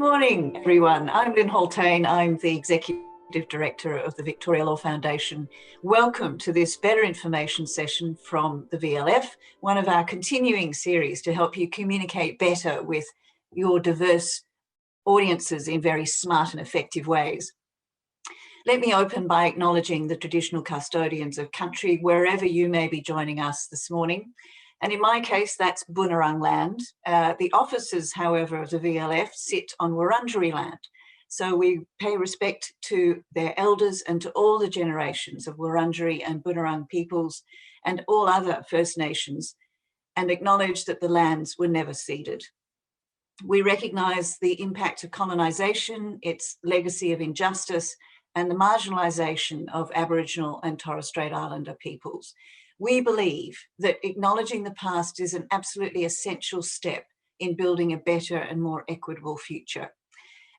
morning, everyone. I'm Lynn Holtain. I'm the Executive Director of the Victoria Law Foundation. Welcome to this Better Information session from the VLF, one of our continuing series to help you communicate better with your diverse audiences in very smart and effective ways. Let me open by acknowledging the traditional custodians of country, wherever you may be joining us this morning. And in my case, that's Bunurong land. The offices, however, of the VLF sit on Wurundjeri land. So we pay respect to their elders and to all the generations of Wurundjeri and Bunurong peoples and all other First Nations, and acknowledge that the lands were never ceded. We recognise the impact of colonisation, its legacy of injustice, and the marginalisation of Aboriginal and Torres Strait Islander peoples. We believe that acknowledging the past is an absolutely essential step in building a better and more equitable future.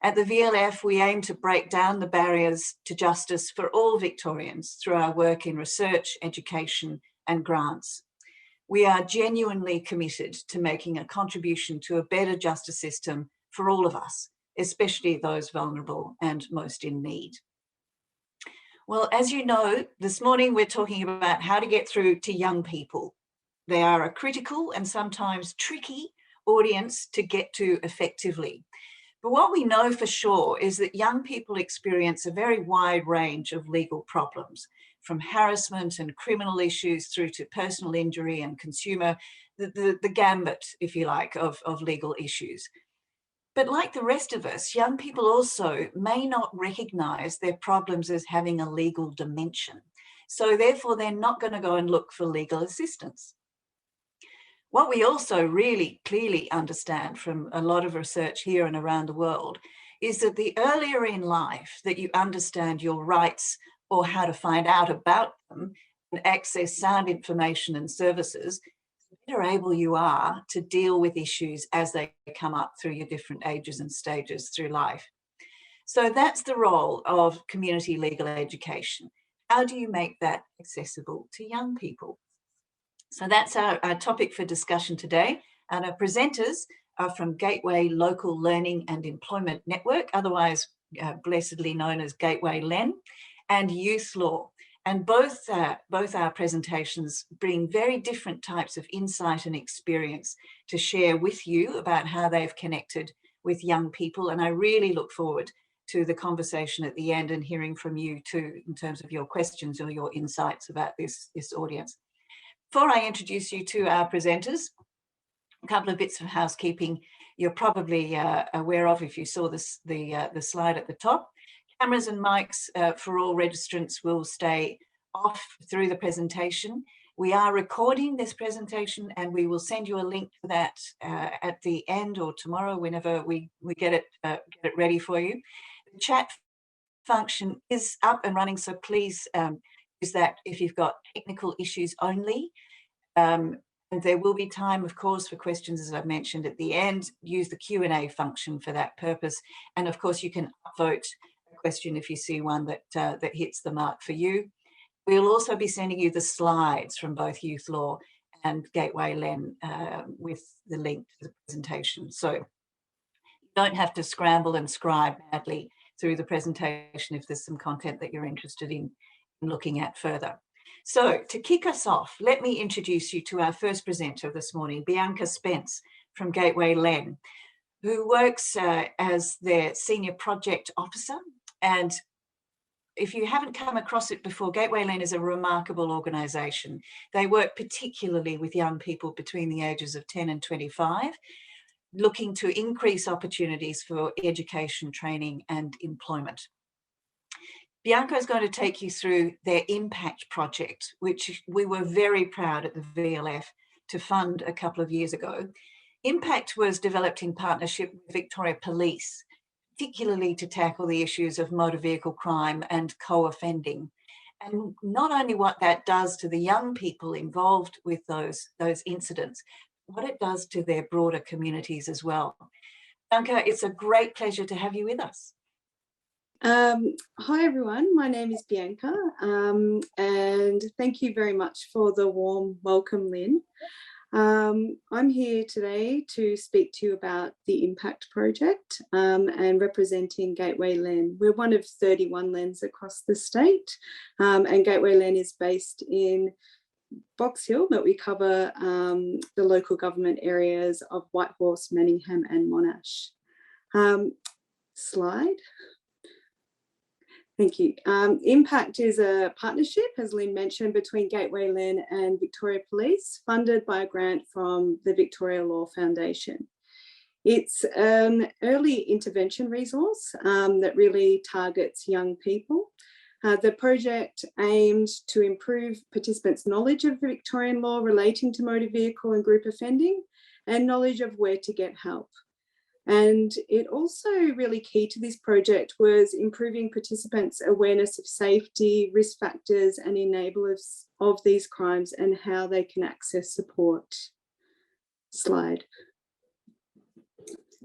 At the VLF, we aim to break down the barriers to justice for all Victorians through our work in research, education, and grants. We are genuinely committed to making a contribution to a better justice system for all of us, especially those vulnerable and most in need. Well, as you know, this morning we're talking about how to get through to young people. They are a critical and sometimes tricky audience to get to effectively. But what we know for sure is that young people experience a very wide range of legal problems, from harassment and criminal issues through to personal injury and consumer, the gambit, if you like, of legal issues. But like the rest of us, young people also may not recognise their problems as having a legal dimension. So therefore, they're not going to go and look for legal assistance. What we also really clearly understand from a lot of research here and around the world is that the earlier in life that you understand your rights or how to find out about them and access sound information and services, the better able you are to deal with issues as they come up through your different ages and stages through life. So that's the role of community legal education. How do you make that accessible to young people? So that's our topic for discussion today. And our presenters are from Gateway Local Learning and Employment Network, otherwise blessedly known as Gateway LEN, and Youthlaw. And both our presentations bring very different types of insight and experience to share with you about how they've connected with young people. And I really look forward to the conversation at the end and hearing from you too, in terms of your questions or your insights about this audience. Before I introduce you to our presenters, a couple of bits of housekeeping you're probably aware of if you saw the slide at the top. Cameras and mics for all registrants will stay off through the presentation. We are recording this presentation and we will send you a link to that at the end or tomorrow whenever we get it ready for you. The chat function is up and running, so please use that if you've got technical issues only. And there will be time, of course, for questions, as I've mentioned at the end. Use the Q&A function for that purpose. And of course, you can upvote question if you see one that hits the mark for you. We'll also be sending you the slides from both Youthlaw and Gateway LEN with the link to the presentation. So you don't have to scramble and scribe madly through the presentation if there's some content that you're interested in looking at further. So to kick us off, let me introduce you to our first presenter this morning, Bianca Spence from Gateway LEN, who works as their Senior Project Officer. And if you haven't come across it before, Gateway LEN is a remarkable organisation. They work particularly with young people between the ages of 10 and 25, looking to increase opportunities for education, training and employment. Bianca is going to take you through their Impact project, which we were very proud at the VLF to fund a couple of years ago. Impact was developed in partnership with Victoria Police, particularly to tackle the issues of motor vehicle crime and co-offending. And not only what that does to the young people involved with those incidents, what it does to their broader communities as well. Bianca, it's a great pleasure to have you with us. Hi everyone, my name is Bianca and thank you very much for the warm welcome, Lynn. I'm here today to speak to you about the Impact project and representing Gateway Len. We're one of 31 Lens across the state, and Gateway Len is based in Box Hill, but we cover the local government areas of Whitehorse, Manningham and Monash. Slide. Thank you. Impact is a partnership, as Lynn mentioned, between Gateway Len and Victoria Police, funded by a grant from the Victoria Law Foundation. It's an early intervention resource that really targets young people. The project aimed to improve participants' knowledge of Victorian law relating to motor vehicle and group offending and knowledge of where to get help. And it also really key to this project was improving participants' awareness of safety, risk factors and enablers of these crimes and how they can access support. Slide.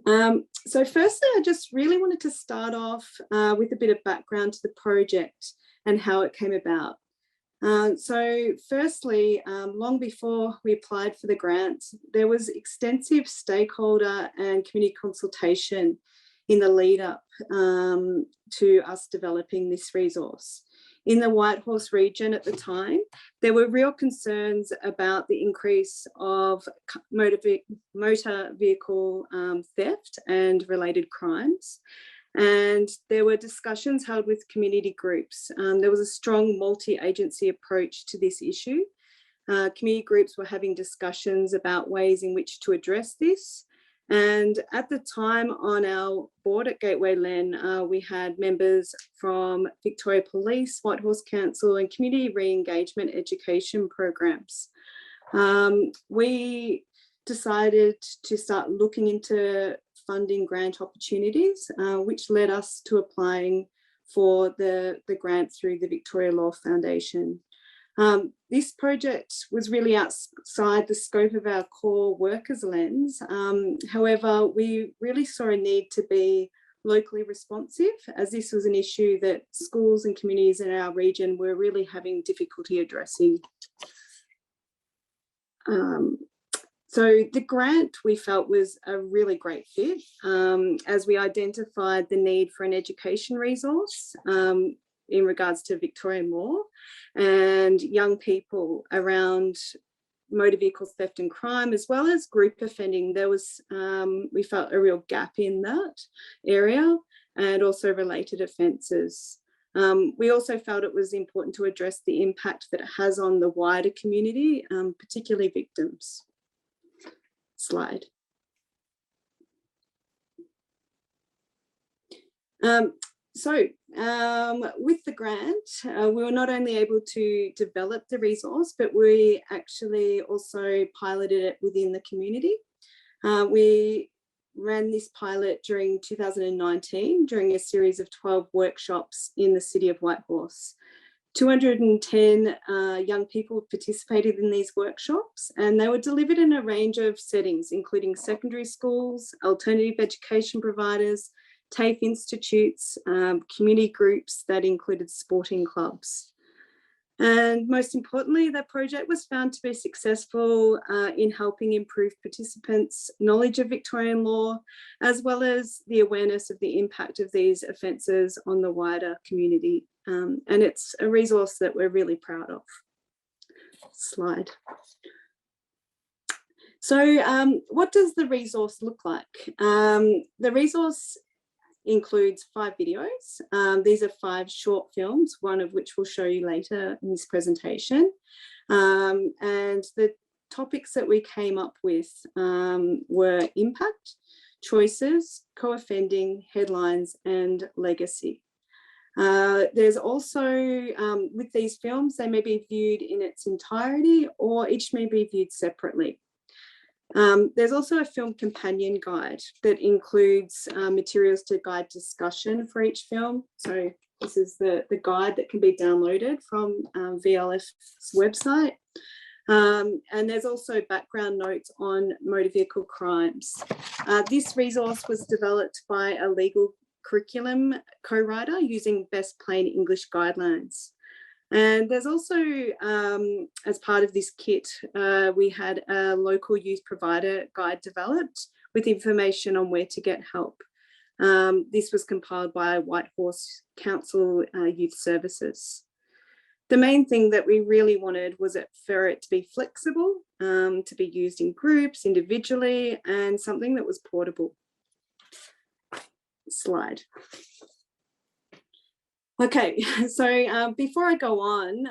So firstly, I just really wanted to start off with a bit of background to the project and how it came about. So firstly, long before we applied for the grant, there was extensive stakeholder and community consultation in the lead up to us developing this resource. In the Whitehorse region at the time, there were real concerns about the increase of motor vehicle theft and related crimes. And there were discussions held with community groups. There was a strong multi-agency approach to this issue. Community groups were having discussions about ways in which to address this. And at the time on our board at Gateway Len, we had members from Victoria Police, Whitehorse Council and community re-engagement education programs. We decided to start looking into funding grant opportunities, which led us to applying for the grant through the Victoria Law Foundation. This project was really outside the scope of our core work as Lens. However, we really saw a need to be locally responsive, as this was an issue that schools and communities in our region were really having difficulty addressing. So the grant we felt was a really great fit as we identified the need for an education resource in regards to Victorian law and young people around motor vehicle theft and crime, as well as group offending. There was, we felt a real gap in that area and also related offences. We also felt it was important to address the impact that it has on the wider community, particularly victims. Slide. With the grant, we were not only able to develop the resource, but we actually also piloted it within the community. We ran this pilot during 2019 during a series of 12 workshops in the city of Whitehorse. 210 young people participated in these workshops, and they were delivered in a range of settings, including secondary schools, alternative education providers, TAFE institutes, community groups that included sporting clubs. And most importantly, the project was found to be successful in helping improve participants' knowledge of Victorian law, as well as the awareness of the impact of these offences on the wider community. And it's a resource that we're really proud of. Slide. So what does the resource look like? The resource includes 5 videos. These are 5 short films, one of which we'll show you later in this presentation. And the topics that we came up with were impact, choices, co-offending, headlines, and legacy. There's also, with these films, they may be viewed in its entirety or each may be viewed separately. There's also a film companion guide that includes materials to guide discussion for each film. So this is the guide that can be downloaded from VLF's website. And there's also background notes on motor vehicle crimes. This resource was developed by a legal curriculum co-writer using best plain English guidelines. And there's also, as part of this kit, we had a local youth provider guide developed with information on where to get help. This was compiled by Whitehorse Council Youth Services. The main thing that we really wanted was for it to be flexible, to be used in groups, individually, and something that was portable. Slide. Okay, so before I go on,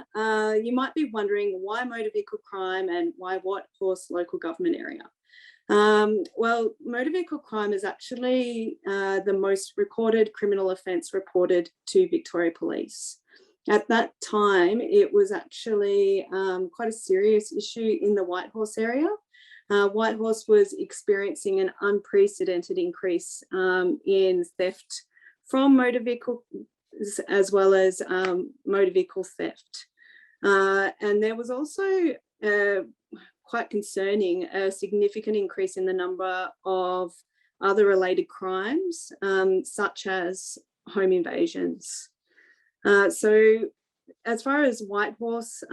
you might be wondering why motor vehicle crime and why Whitehorse local government area? Well, motor vehicle crime is actually the most recorded criminal offence reported to Victoria Police. At that time, it was actually quite a serious issue in the Whitehorse area. Whitehorse was experiencing an unprecedented increase in theft from motor vehicle as well as motor vehicle theft. And there was also quite concerning a significant increase in the number of other related crimes, such as home invasions. So as far as Whitehorse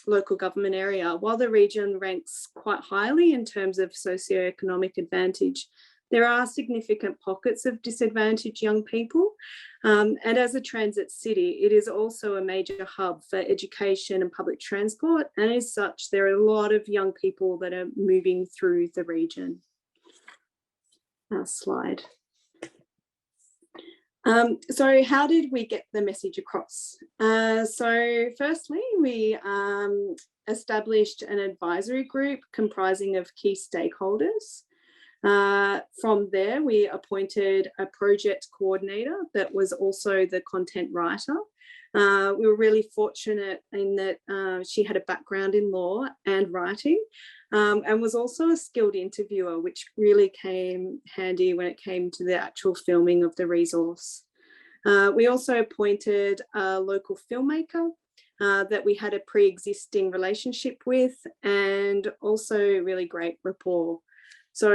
local government area, while the region ranks quite highly in terms of socioeconomic advantage, there are significant pockets of disadvantaged young people. And as a transit city, it is also a major hub for education and public transport. And as such, there are a lot of young people that are moving through the region. Slide. So how did we get the message across? So firstly, we established an advisory group comprising of key stakeholders. From there, we appointed a project coordinator that was also the content writer. We were really fortunate in that she had a background in law and writing, and was also a skilled interviewer, which really came handy when it came to the actual filming of the resource. We also appointed a local filmmaker that we had a pre-existing relationship with, and also really great rapport. So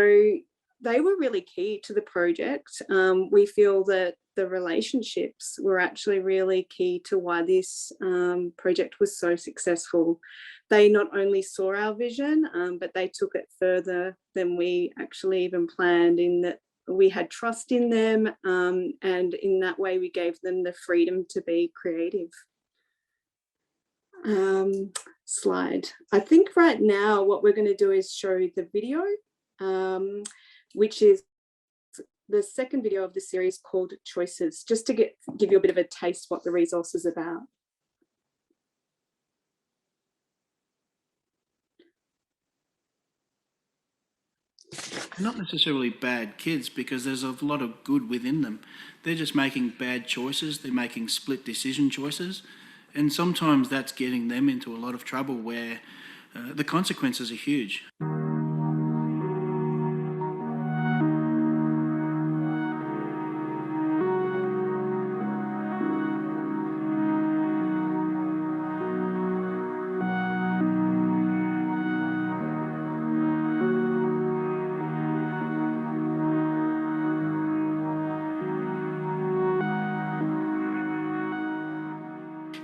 they were really key to the project. We feel that the relationships were actually really key to why this project was so successful. They not only saw our vision, but they took it further than we actually even planned, in that we had trust in them, and in that way we gave them the freedom to be creative. Slide. I think right now what we're going to do is show the video, which is the second video of the series called Choices, just to give you a bit of a taste what the resource is about. They're not necessarily bad kids, because there's a lot of good within them. They're just making bad choices. They're making split decision choices. And sometimes that's getting them into a lot of trouble where the consequences are huge.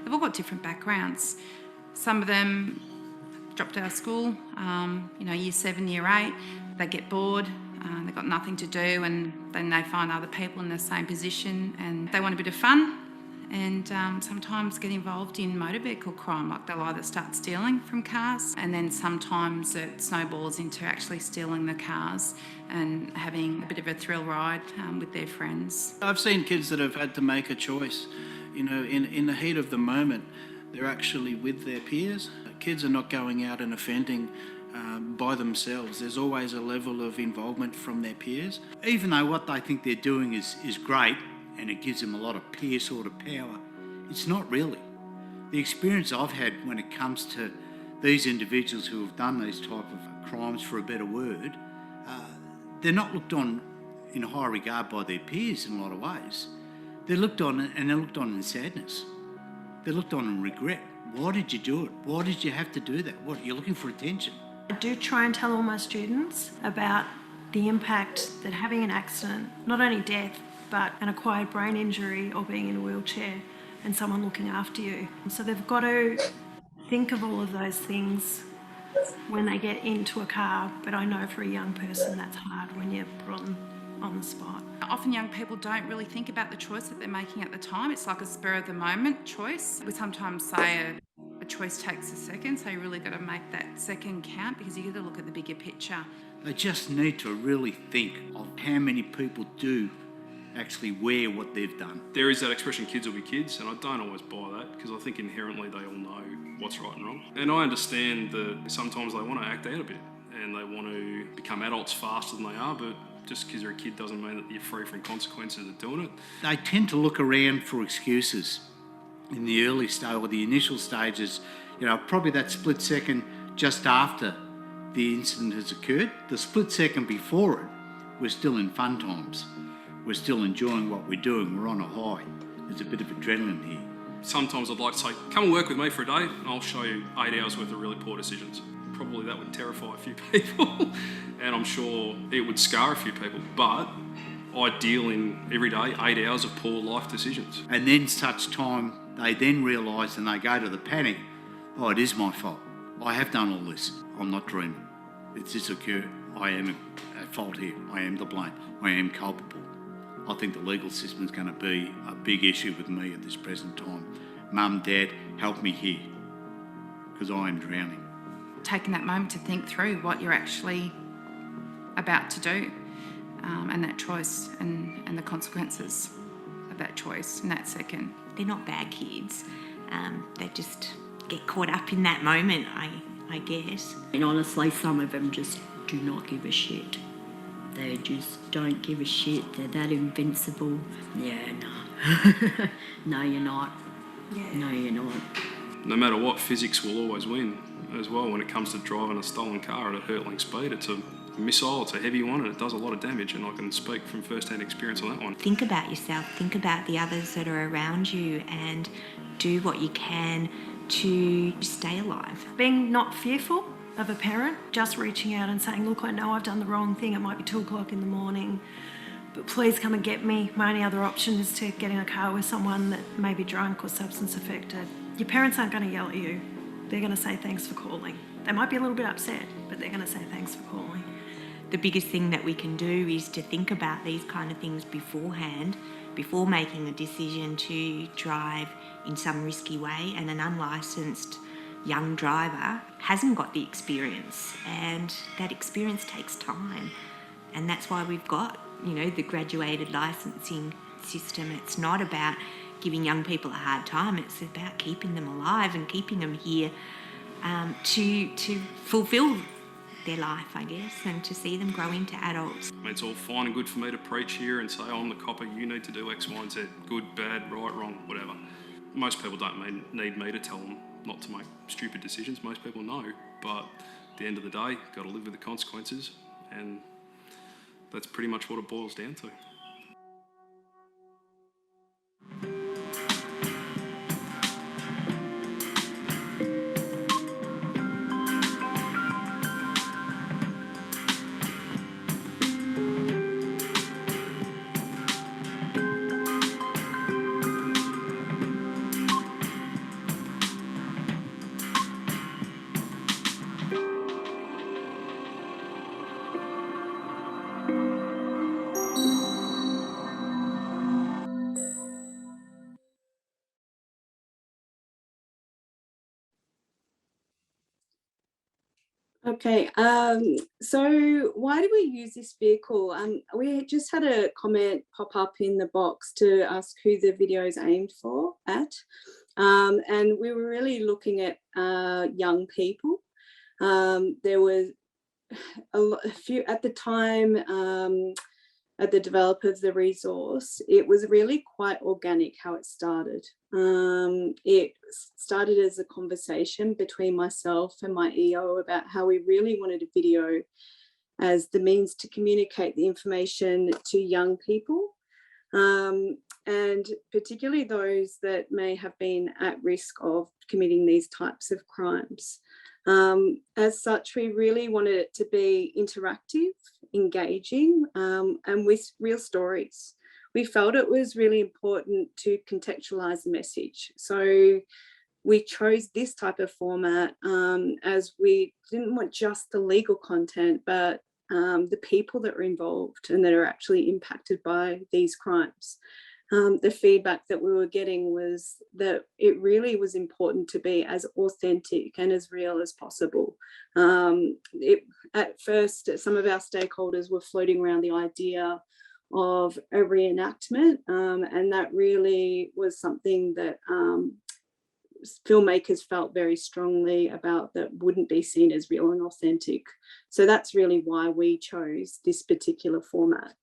They've all got different backgrounds. Some of them dropped out of school, year 7, year 8, they get bored, they've got nothing to do, and then they find other people in the same position and they want a bit of fun, and sometimes get involved in motor vehicle crime. Like, they'll either start stealing from cars, and then sometimes it snowballs into actually stealing the cars and having a bit of a thrill ride with their friends. I've seen kids that have had to make a choice. In the heat of the moment, they're actually with their peers. Kids are not going out and offending by themselves. There's always a level of involvement from their peers. Even though what they think they're doing is great and it gives them a lot of peer sort of power, it's not really. The experience I've had when it comes to these individuals who have done these type of crimes, for a better word, they're not looked on in high regard by their peers in a lot of ways. They're looked on, and they're looked on in sadness. They're looked on in regret. Why did you do it? Why did you have to do that? What, you're looking for attention? I do try and tell all my students about the impact that having an accident, not only death, but an acquired brain injury or being in a wheelchair, and someone looking after you. So they've got to think of all of those things when they get into a car, but I know for a young person that's hard when you're put on the spot. Often young people don't really think about the choice that they're making at the time. It's like a spur of the moment choice. We sometimes say a choice takes a second, so you really got to make that second count because you got to look at the bigger picture. They just need to really think of how many people do actually wear what they've done. There is that expression, kids will be kids, and I don't always buy that because I think inherently they all know what's right and wrong. And I understand that sometimes they want to act out a bit and they want to become adults faster than they are, but just because you're a kid doesn't mean that you're free from consequences of doing it. They tend to look around for excuses in the early stage or the initial stages, probably that split second just after the incident has occurred. The split second before it, we're still in fun times. We're still enjoying what we're doing. We're on a high. There's a bit of adrenaline here. Sometimes I'd like to say, come and work with me for a day and I'll show you 8 hours worth of really poor decisions. Probably that would terrify a few people and I'm sure it would scar a few people, but I deal in every day 8 hours of poor life decisions. And then such time they then realise and they go to the panic, oh, it is my fault. I have done all this. I'm not dreaming. It's this occurred. I am at fault here. I am to blame. I am culpable. I think the legal system is going to be a big issue with me at this present time. Mum, Dad, help me here because I am drowning. Taking that moment to think through what you're actually about to do and that choice and the consequences of that choice in that second. They're not bad kids. They just get caught up in that moment, I guess. And honestly, some of them just do not give a shit. They just don't give a shit. They're that invincible. Yeah, no. No, you're not. Yeah. No, you're not. No matter what, physics will always win as well when it comes to driving a stolen car at a hurtling speed. It's a missile, it's a heavy one, and it does a lot of damage, and I can speak from first-hand experience on that one. Think about yourself, think about the others that are around you and do what you can to stay alive. Being not fearful of a parent, just reaching out and saying, look, I know I've done the wrong thing. It might be 2 o'clock in the morning, but please come and get me. My only other option is to get in a car with someone that may be drunk or substance affected. Your parents aren't going to yell at you. They're going to say thanks for calling. They might be a little bit upset, but they're going to say thanks for calling. The biggest thing that we can do is to think about these kind of things beforehand, before making a decision to drive in some risky way, and an unlicensed young driver hasn't got the experience, and that experience takes time. And that's why we've got, the graduated licensing system. It's not about giving young people a hard time, it's about keeping them alive and keeping them here to fulfil their life, I guess, and to see them grow into adults. It's all fine and good for me to preach here and say, I'm the copper, you need to do X, Y and Z, good, bad, right, wrong, whatever. Most people don't need me to tell them not to make stupid decisions. Most people know, but at the end of the day, you've got to live with the consequences, and that's pretty much what it boils down to. Okay, so why do we use this vehicle? We just had a comment pop up in the box to ask who the video is aimed at. And we were really looking at young people. There was a few at the time, at the developer of the resource, it was really quite organic how it started. It started as a conversation between myself and my EO about how we really wanted a video as the means to communicate the information to young people, and particularly those that may have been at risk of committing these types of crimes. As such, we really wanted it to be interactive, engaging, and with real stories. we felt it was really important to contextualize the message. So we chose this type of format as we didn't want just the legal content, but the people that were involved and that are actually impacted by these crimes. The feedback that we were getting was that it really was important to be as authentic and as real as possible. At first, some of our stakeholders were floating around the idea of a reenactment, and that really was something that filmmakers felt very strongly about, that wouldn't be seen as real and authentic. So that's really why we chose this particular format.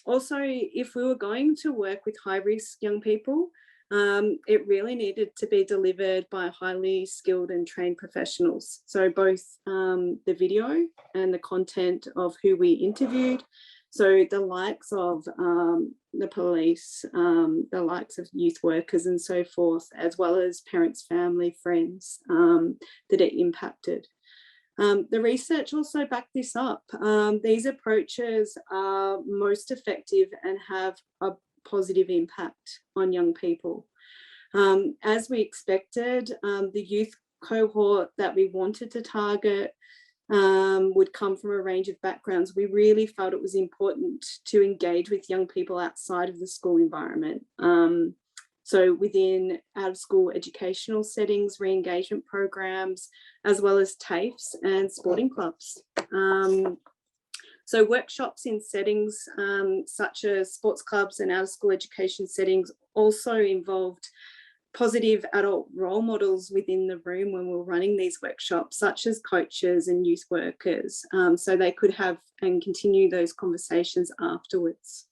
Also, if we were going to work with high-risk young people, it really needed to be delivered by highly skilled and trained professionals. So both the video and the content of who we interviewed, so the likes of the police, the likes of youth workers and so forth, as well as parents, family, friends that are impacted. The research also backed this up. These approaches are most effective and have a positive impact on young people. As we expected, the youth cohort that we wanted to target would come from a range of backgrounds. We really felt it was important to engage with young people outside of the school environment. So within out-of-school educational settings, re-engagement programs, as well as TAFEs and sporting clubs. So workshops in settings such as sports clubs and out-of-school education settings also involved positive adult role models within the room when we were running these workshops, such as coaches and youth workers, so they could have and continue those conversations afterwards.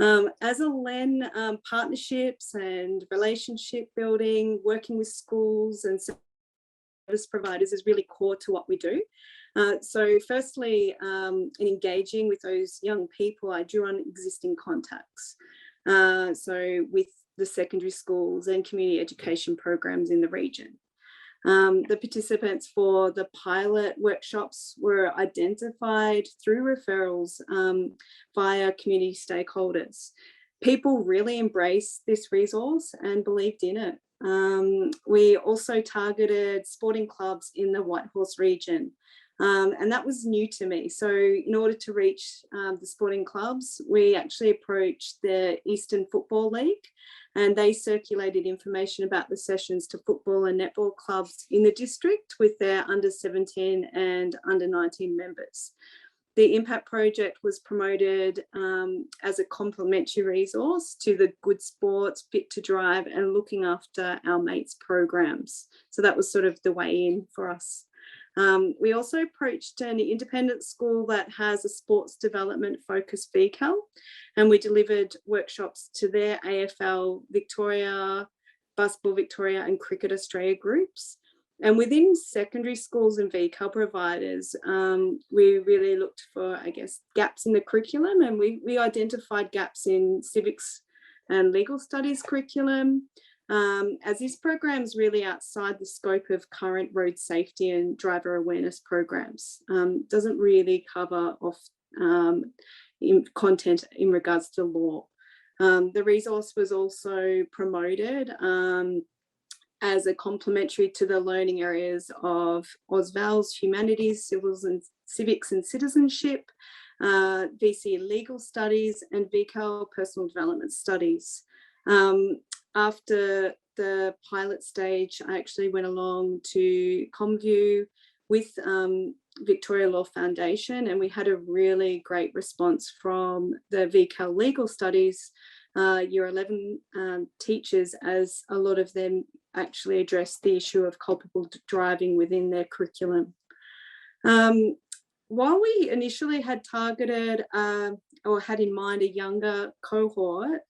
As a LEN, partnerships and relationship building, working with schools and service providers is really core to what we do. So firstly, in engaging with those young people, I drew on existing contacts. So with the secondary schools and community education programs in the region. The participants for the pilot workshops were identified through referrals via community stakeholders. People really embraced this resource and believed in it. We also targeted sporting clubs in the Whitehorse region, and that was new to me. So in order to reach the sporting clubs, we actually approached the Eastern Football League, and they circulated information about the sessions to football and netball clubs in the district with their under 17 and under 19 members. The Impact Project was promoted as a complementary resource to the Good Sports, Fit to Drive and Looking After Our Mates programs. So that was sort of the way in for us. We also approached an independent school that has a sports development focused VCAL, and we delivered workshops to their AFL Victoria, Basketball Victoria and Cricket Australia groups. And within secondary schools and VCAL providers, we really looked for, I guess, gaps in the curriculum, and we identified gaps in civics and legal studies curriculum, as this program is really outside the scope of current road safety and driver awareness programs. Doesn't really cover off content in regards to law. The resource was also promoted as a complementary to the learning areas of AusVal's Humanities, Civils and Civics and Citizenship, VC Legal Studies and VCAL Personal Development Studies. After the pilot stage, I actually went along to ComView with Victoria Law Foundation, and we had a really great response from the VCAL Legal Studies Year 11 teachers, as a lot of them actually addressed the issue of culpable driving within their curriculum. While we initially had targeted or had in mind a younger cohort,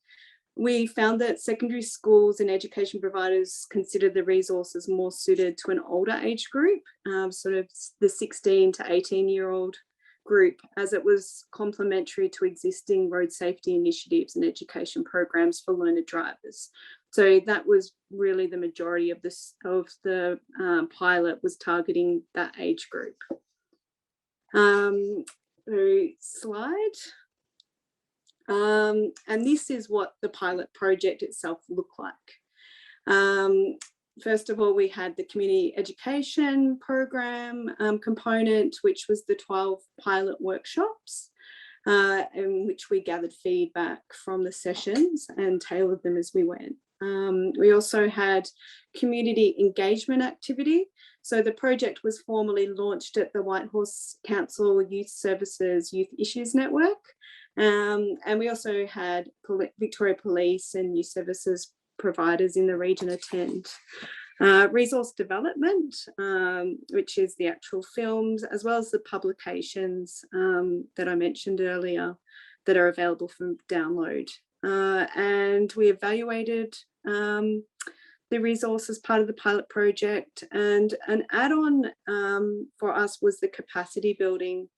we found that secondary schools and education providers considered the resources more suited to an older age group, sort of the 16 to 18-year-old group, as it was complementary to existing road safety initiatives and education programs for learner drivers. So that was really the majority of the pilot was targeting that age group. Slide. And this is what the pilot project itself looked like. First of all, we had the community education program component, which was the 12 pilot workshops, in which we gathered feedback from the sessions and tailored them as we went. We also had community engagement activity. So the project was formally launched at the Whitehorse Council Youth Services Youth Issues Network. And we also had Victoria Police and youth services providers in the region attend. Resource development, which is the actual films, as well as the publications that I mentioned earlier that are available for download. And we evaluated the resource as part of the pilot project, and an add-on for us was the capacity building.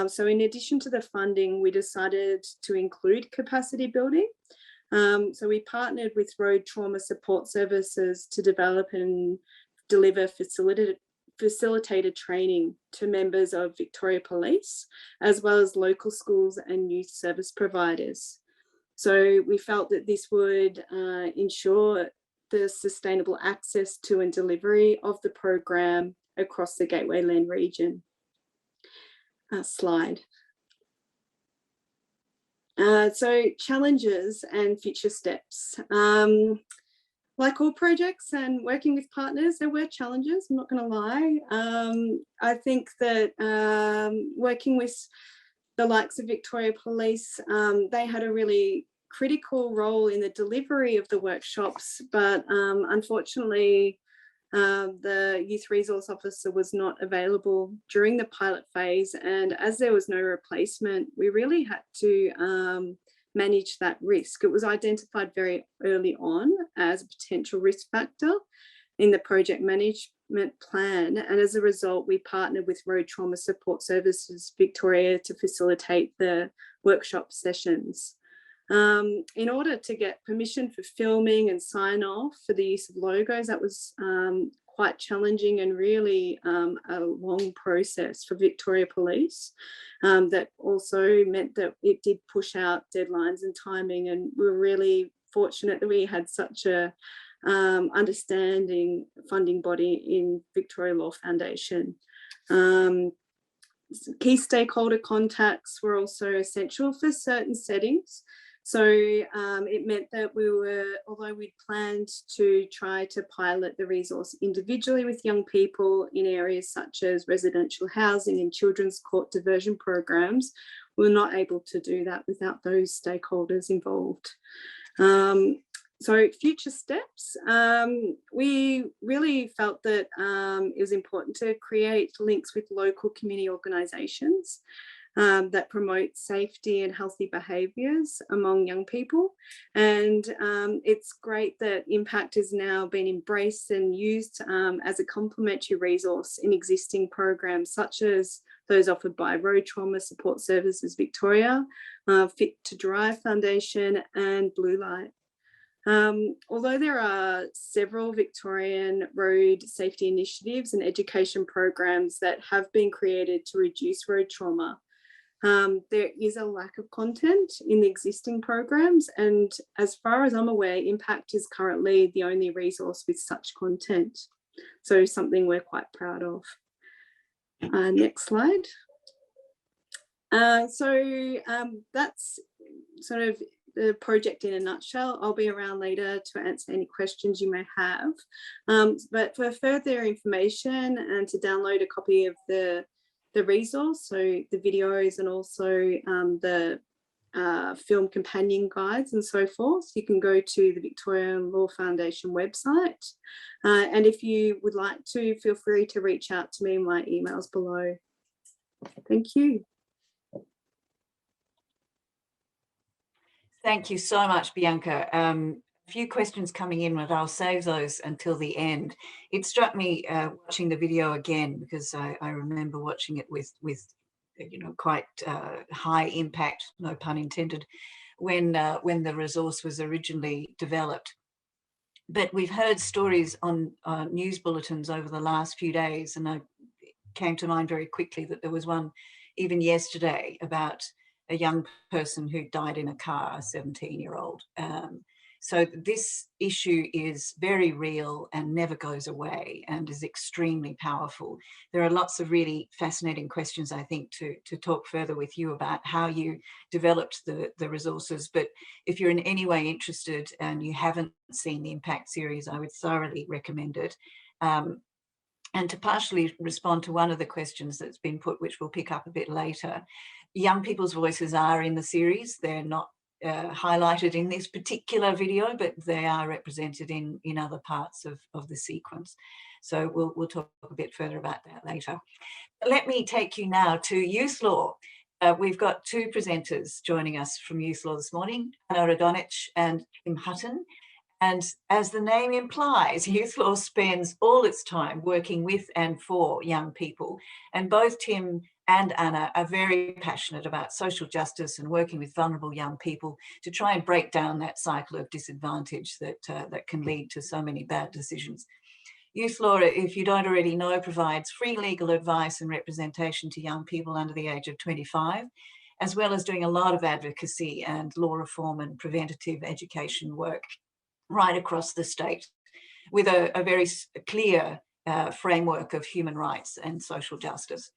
So in addition to the funding, we decided to include capacity building. So we partnered with Road Trauma Support Services to develop and deliver facilitated training to members of Victoria Police, as well as local schools and youth service providers. So we felt that this would ensure the sustainable access to and delivery of the program across the Gateway Land region. Slide. So challenges and future steps. Like all projects and working with partners, there were challenges, I'm not going to lie. I think that working with the likes of Victoria Police, they had a really critical role in the delivery of the workshops, but unfortunately, the youth resource officer was not available during the pilot phase, and as there was no replacement, we really had to manage that risk. It was identified very early on as a potential risk factor in the project management plan, and as a result, we partnered with Road Trauma Support Services Victoria to facilitate the workshop sessions. In order to get permission for filming and sign off for the use of logos, that was quite challenging and really a long process for Victoria Police. That also meant that it did push out deadlines and timing, and we were really fortunate that we had such a understanding funding body in Victoria Law Foundation. Key stakeholder contacts were also essential for certain settings. So it meant that we were, although we'd planned to try to pilot the resource individually with young people in areas such as residential housing and children's court diversion programs, we were not able to do that without those stakeholders involved. So future steps, we really felt that it was important to create links with local community organisations that promote safety and healthy behaviours among young people. And it's great that Impact has now been embraced and used as a complementary resource in existing programs such as those offered by Road Trauma Support Services Victoria, Fit to Drive Foundation and Blue Light. Although there are several Victorian road safety initiatives and education programs that have been created to reduce road trauma, there is a lack of content in the existing programs, and as far as I'm aware, Impact is currently the only resource with such content. So something we're quite proud of. Next slide. So that's sort of the project in a nutshell. I'll be around later to answer any questions you may have. But for further information and to download a copy of the resource, so the videos and also the film companion guides and so forth, you can go to the Victorian Law Foundation website. And if you would like to, feel free to reach out to me. My email's below. Thank you. Thank you so much, Bianca. A few questions coming in, but I'll save those until the end. It struck me watching the video again, because I remember watching it with quite high impact, no pun intended, when the resource was originally developed. But we've heard stories on news bulletins over the last few days, and I came to mind very quickly that there was one even yesterday about a young person who died in a car, a 17-year-old. So this issue is very real and never goes away and is extremely powerful. There are lots of really fascinating questions, I think, to talk further with you about how you developed the resources. But if you're in any way interested and you haven't seen the Impact series, I would thoroughly recommend it. And to partially respond to one of the questions that's been put, which we'll pick up a bit later, young people's voices are in the series. They're not highlighted in this particular video, but they are represented in other parts of the sequence. So we'll talk a bit further about that later. Let me take you now to Youthlaw. We've got two presenters joining us from Youthlaw this morning, Anna Radonich and Tim Hutton. And as the name implies, Youthlaw spends all its time working with and for young people. And both Tim and Anna are very passionate about social justice and working with vulnerable young people to try and break down that cycle of disadvantage that can lead to so many bad decisions. Youthlaw, if you don't already know, provides free legal advice and representation to young people under the age of 25, as well as doing a lot of advocacy and law reform and preventative education work right across the state, with a very clear framework of human rights and social justice.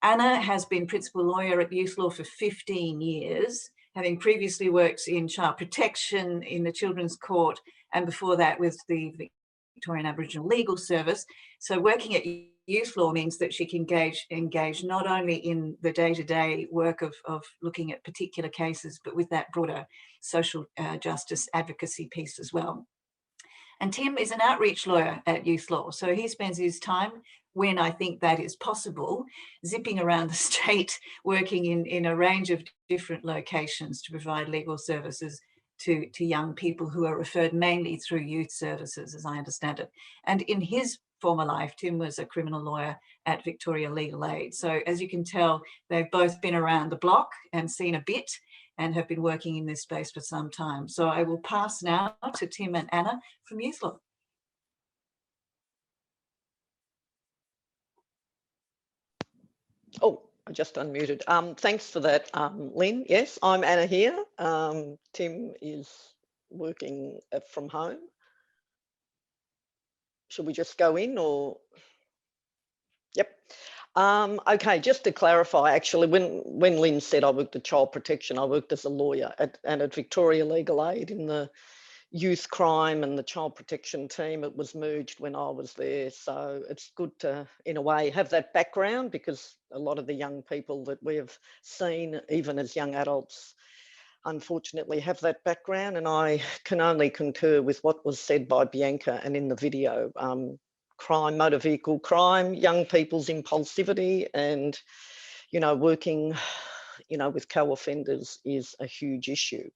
Anna has been principal lawyer at Youthlaw for 15 years, having previously worked in child protection in the Children's Court, and before that with the Victorian Aboriginal Legal Service. So working at Youthlaw means that she can engage not only in the day-to-day work of looking at particular cases, but with that broader social justice advocacy piece as well. And Tim is an outreach lawyer at Youthlaw, so he spends his time, when I think that is possible, zipping around the state, working in a range of different locations to provide legal services to young people who are referred mainly through youth services, as I understand it. And in his former life, Tim was a criminal lawyer at Victoria Legal Aid. So as you can tell, they've both been around the block and seen a bit and have been working in this space for some time. So I will pass now to Tim and Anna from Youthlaw. Oh, I just unmuted. Thanks for that, Lynn. Yes, I'm Anna here. Tim is working from home. Should we just go in or? Yep. Okay, just to clarify, actually, when Lynn said I worked at child protection, I worked as a lawyer at Victoria Legal Aid in the youth crime and the child protection team. It was merged when I was there. So it's good to, in a way, have that background, because a lot of the young people that we have seen, even as young adults, unfortunately have that background. And I can only concur with what was said by Bianca and in the video. Crime, motor vehicle crime, young people's impulsivity, and, working, with co-offenders is a huge issue.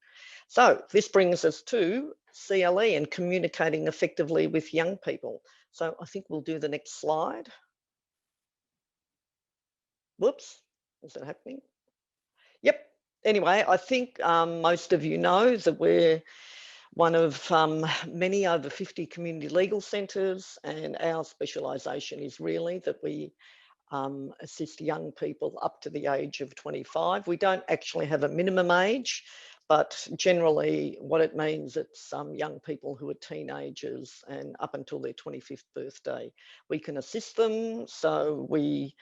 So this brings us to CLE and communicating effectively with young people. So I think we'll do the next slide. Whoops, is that happening? Yep. Anyway, I think most of you know that we're one of many over 50 community legal centres, and our specialisation is really that we assist young people up to the age of 25. We don't actually have a minimum age, but generally what it means, it's young people who are teenagers and up until their 25th birthday. We can assist them, so we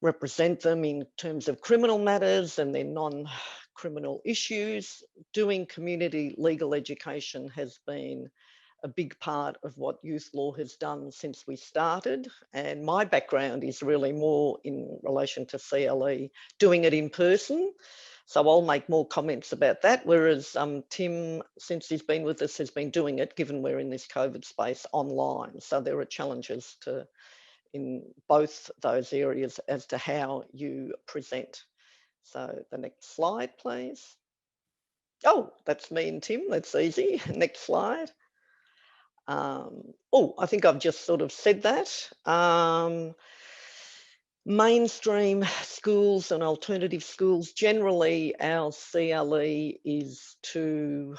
represent them in terms of criminal matters and their non-criminal issues. Doing community legal education has been a big part of what Youthlaw has done since we started. And my background is really more in relation to CLE, doing it in person. So I'll make more comments about that. Whereas Tim, since he's been with us, has been doing it, given we're in this COVID space, online. So there are challenges in both those areas as to how you present. So the next slide, please. Oh, that's me and Tim, that's easy. Next slide. I think I've just sort of said that. Mainstream schools and alternative schools, generally our CLE is to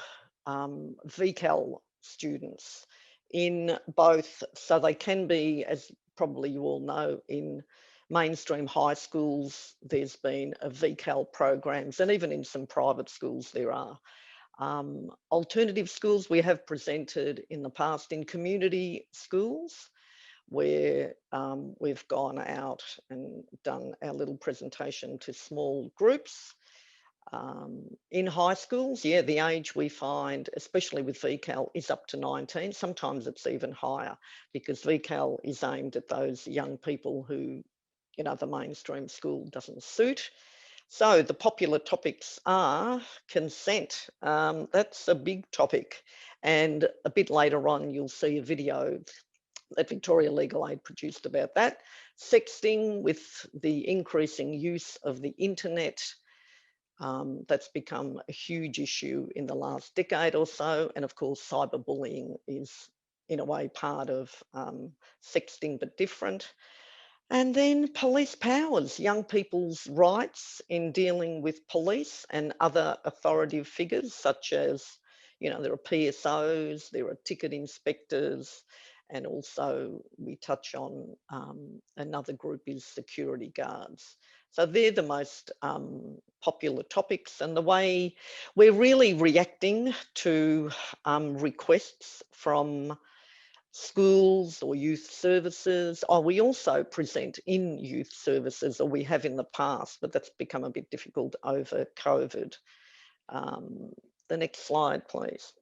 VCAL students in both, so they can be, as probably you all know, in mainstream high schools, there's been a VCAL programs, and even in some private schools there are. Alternative schools, we have presented in the past in community schools where we've gone out and done our little presentation to small groups. In high schools, yeah, the age we find, especially with VCAL, is up to 19. Sometimes it's even higher because VCAL is aimed at those young people who, you know, the mainstream school doesn't suit. So the popular topics are consent. That's a big topic. And a bit later on, you'll see a video that Victoria Legal Aid produced about that. Sexting, with the increasing use of the internet, that's become a huge issue in the last decade or so. And of course, cyberbullying is in a way part of sexting, but different. And then police powers, young people's rights in dealing with police and other authoritative figures, such as, you know, there are PSOs, there are ticket inspectors, and also we touch on another group is security guards. So they're the most popular topics, and the way we're really reacting to requests from schools or youth services. Oh, we also present in youth services, or we have in the past, but that's become a bit difficult over COVID. The next slide, please.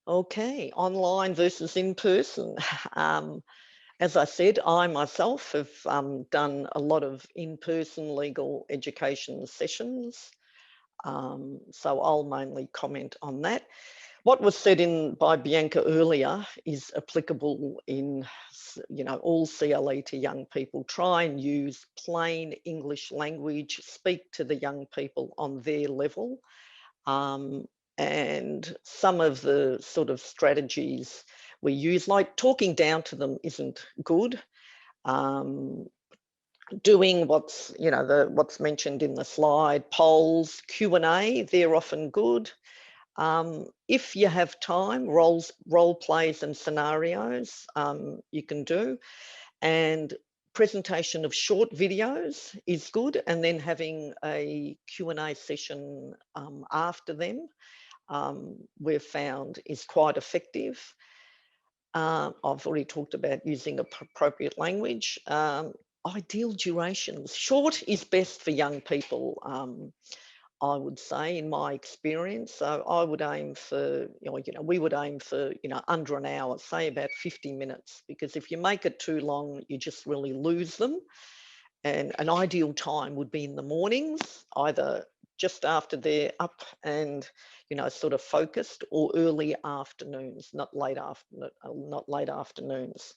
Okay, online versus in person. As I said, I myself have done a lot of in-person legal education sessions. So I'll mainly comment on that. What was said by Bianca earlier is applicable in, you know, all CLE to young people. Try and use plain English language, speak to the young people on their level. And some of the sort of strategies we use, like talking down to them isn't good. Doing what's, you know, what's mentioned in the slide, polls, Q&A, they're often good. If you have time, role plays and scenarios you can do, and presentation of short videos is good, and then having a Q&A session after them we've found is quite effective. I've already talked about using appropriate language. Ideal durations. Short is best for young people, I would say, in my experience. So I would aim for, you know, we would aim for, you know, under an hour, say about 50 minutes, because if you make it too long, you just really lose them. And an ideal time would be in the mornings, either just after they're up and, you know, sort of focused, or early afternoons, not late afternoons.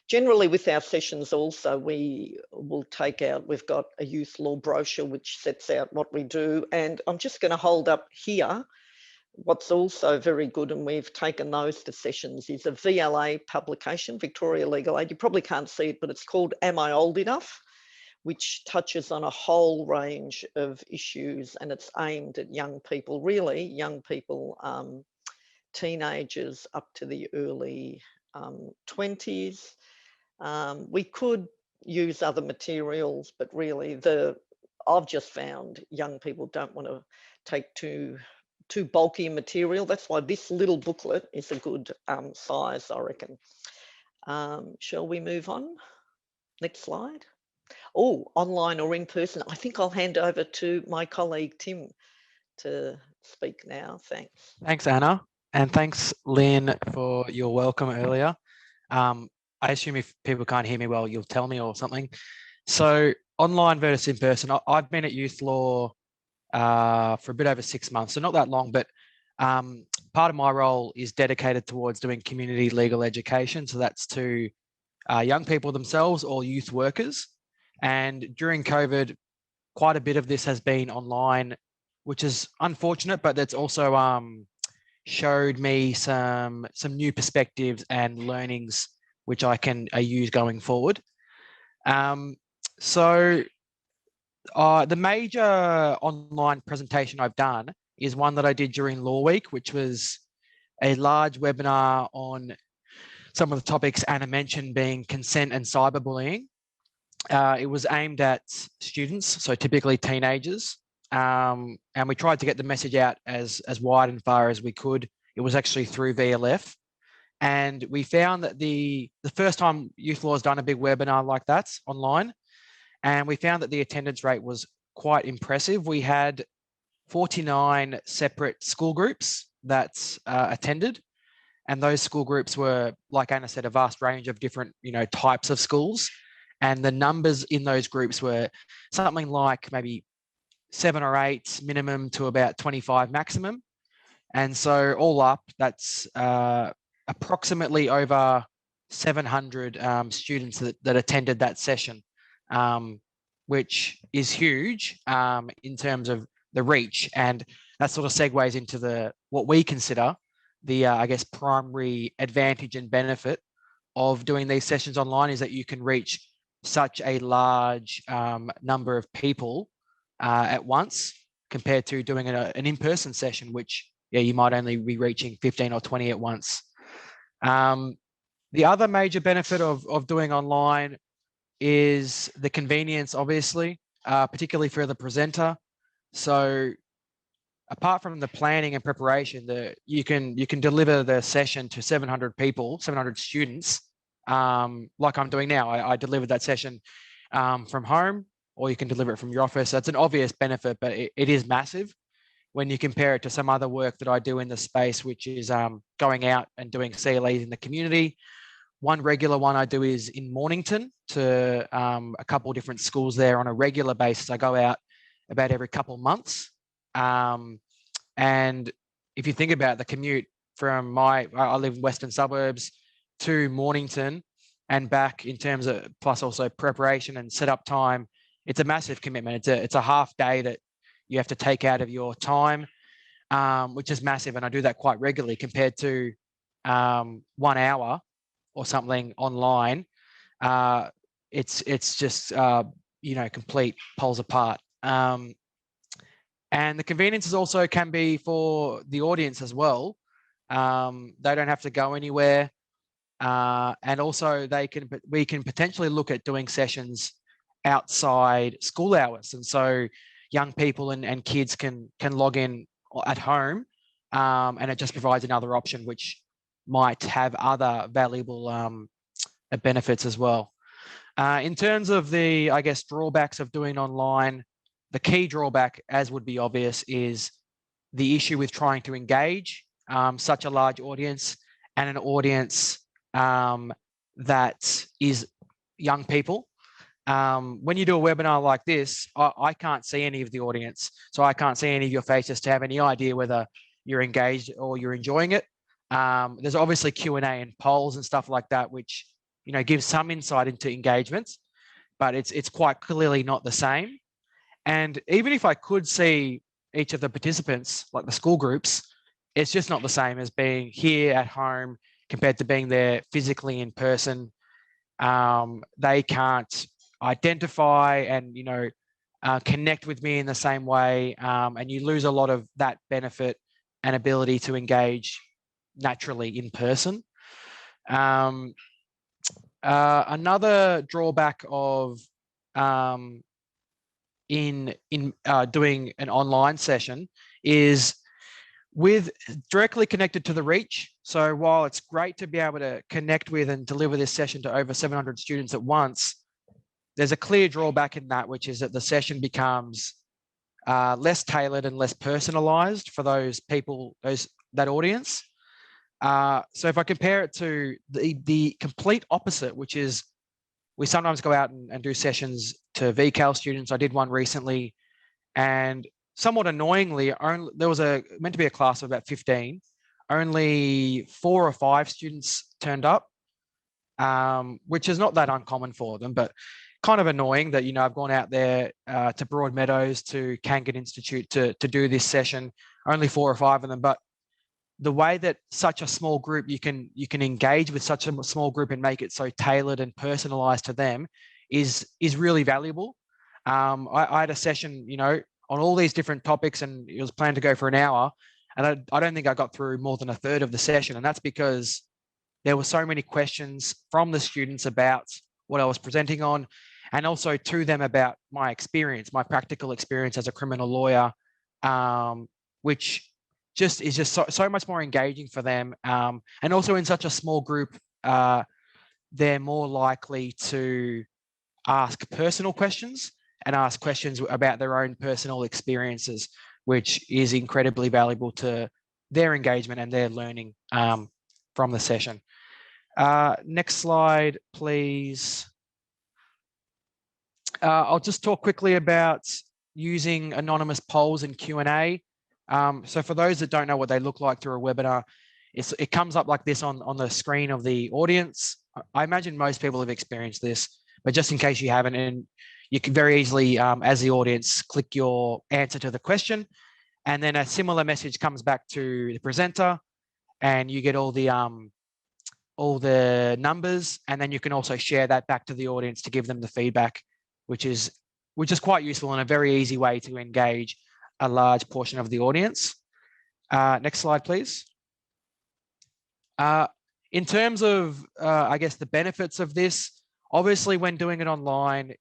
Generally with our sessions also, we will take out, we've got a Youthlaw brochure which sets out what we do. And I'm just going to hold up here what's also very good, and we've taken those to sessions, is a VLA publication, Victoria Legal Aid. You probably can't see it, but it's called Am I Old Enough?, which touches on a whole range of issues, and it's aimed at young people, really young people, teenagers up to the early 20s. We could use other materials, but really I've just found young people don't want to take too bulky material. That's why this little booklet is a good size, I reckon. Shall we move on? Next slide. Oh, online or in person. I think I'll hand over to my colleague Tim to speak now. Thanks. Thanks, Anna. And thanks, Lynn, for your welcome earlier. I assume if people can't hear me well, you'll tell me or something. So online versus in person. I've been at Youthlaw for a bit over 6 months, so not that long, but part of my role is dedicated towards doing community legal education. So that's to young people themselves or youth workers. And during COVID, quite a bit of this has been online, which is unfortunate, but that's also showed me some new perspectives and learnings which I can use going forward. So the major online presentation I've done is one that I did during Law Week, which was a large webinar on some of the topics Anna mentioned being consent and cyberbullying. It was aimed at students, so typically teenagers, and we tried to get the message out as wide and far as we could. It was actually through VLF, and we found that the first time Youthlaw has done a big webinar like that online, and we found that the attendance rate was quite impressive. We had 49 separate school groups that attended, and those school groups were, like Anna said, a vast range of different, types of schools. And the numbers in those groups were something like maybe 7 or 8 minimum to about 25 maximum. And so all up, that's approximately over 700 students that attended that session, which is huge in terms of the reach. And that sort of segues into what we consider the, I guess, primary advantage and benefit of doing these sessions online, is that you can reach such a large number of people at once, compared to doing an in-person session, which, you might only be reaching 15 or 20 at once. The other major benefit of doing online is the convenience, obviously, particularly for the presenter. So apart from the planning and preparation, you can deliver the session to 700 people, 700 students, like I'm doing now. I delivered that session from home, or you can deliver it from your office. That's an obvious benefit, but it is massive when you compare it to some other work that I do in the space, which is going out and doing CLEs in the community. One regular one I do is in Mornington to a couple of different schools there on a regular basis. I go out about every couple of months. And if you think about the commute from I live in Western Suburbs to Mornington and back, in terms of plus also preparation and setup time, it's a massive commitment. It's a half day that you have to take out of your time, which is massive. And I do that quite regularly compared to 1 hour or something online. It's just, complete poles apart. And the conveniences also can be for the audience as well. They don't have to go anywhere. And also we can potentially look at doing sessions outside school hours. And so young people and kids can log in at home, and it just provides another option which might have other valuable benefits as well. In terms of the, I guess, drawbacks of doing online, the key drawback, as would be obvious, is the issue with trying to engage such a large audience, and an audience that is young people. When you do a webinar like this, I can't see any of the audience, so I can't see any of your faces to have any idea whether you're engaged or you're enjoying it. There's obviously Q&A and polls and stuff like that, which gives some insight into engagement, but it's quite clearly not the same. And even if I could see each of the participants, like the school groups, it's just not the same as being here at home compared to being there physically in person. They can't identify and connect with me in the same way, and you lose a lot of that benefit and ability to engage naturally in person. Another drawback of in doing an online session is directly connected to the reach. So while it's great to be able to connect with and deliver this session to over 700 students at once, there's a clear drawback in that, which is that the session becomes less tailored and less personalized for those people, that audience. So if I compare it to the complete opposite, which is we sometimes go out and do sessions to VCAL students. I did one recently, and somewhat annoyingly, there was meant to be a class of about 15. Only 4 or 5 students turned up, which is not that uncommon for them, but kind of annoying that, I've gone out there to Broadmeadows, to Kangan Institute to do this session, only 4 or 5 of them. But the way that such a small group, you can engage with such a small group and make it so tailored and personalized to them is really valuable. I had a session, on all these different topics, and it was planned to go for an hour. And I don't think I got through more than a third of the session. And that's because there were so many questions from the students about what I was presenting on, and also to them about my experience, my practical experience as a criminal lawyer, which just is just so much more engaging for them. And also in such a small group, they're more likely to ask personal questions and ask questions about their own personal experiences, which is incredibly valuable to their engagement and their learning from the session. Next slide, please. I'll just talk quickly about using anonymous polls and Q&A. So for those that don't know what they look like through a webinar, it comes up like this on the screen of the audience. I imagine most people have experienced this, but just in case you haven't, and you can very easily, as the audience, click your answer to the question, and then a similar message comes back to the presenter, and you get all the numbers, and then you can also share that back to the audience to give them the feedback, which is quite useful and a very easy way to engage a large portion of the audience. Next slide, please. In terms of, I guess, the benefits of this, obviously when doing it online,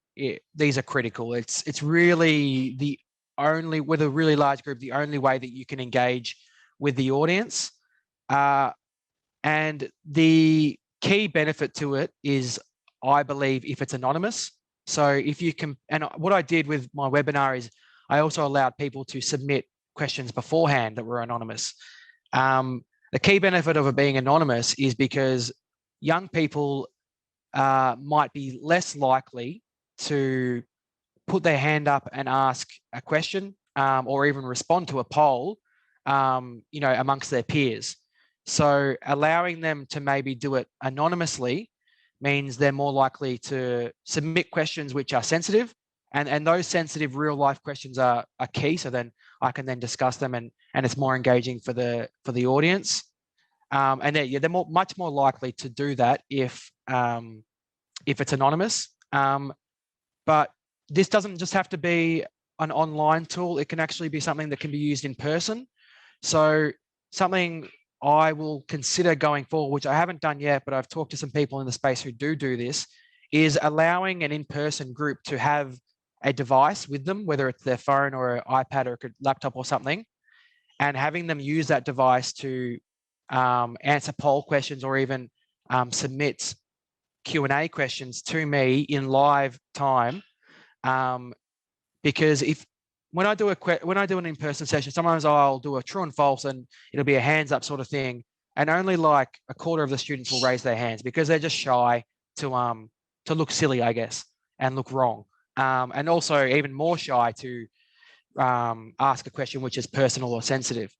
these are critical. It's really the only, with a really large group, the only way that you can engage with the audience. And the key benefit to it is, I believe, if it's anonymous. So if you can, and what I did with my webinar is I also allowed people to submit questions beforehand that were anonymous. The key benefit of it being anonymous is because young people might be less likely to put their hand up and ask a question or even respond to a poll, amongst their peers. So allowing them to maybe do it anonymously means they're more likely to submit questions which are sensitive, and those sensitive real life questions are key. So then I can then discuss them, and it's more engaging for the audience. And they're much more likely to do that if it's anonymous. But this doesn't just have to be an online tool. It can actually be something that can be used in person. So something I will consider going forward, which I haven't done yet, but I've talked to some people in the space who do this, is allowing an in-person group to have a device with them, whether it's their phone or an iPad or a laptop or something, and having them use that device to answer poll questions or even submit Q&A questions to me in live time. Because when I do an in-person session, sometimes I'll do a true and false, and it'll be a hands up sort of thing, and only like a quarter of the students will raise their hands because they're just shy to look silly, I guess, and look wrong, and also even more shy to ask a question which is personal or sensitive.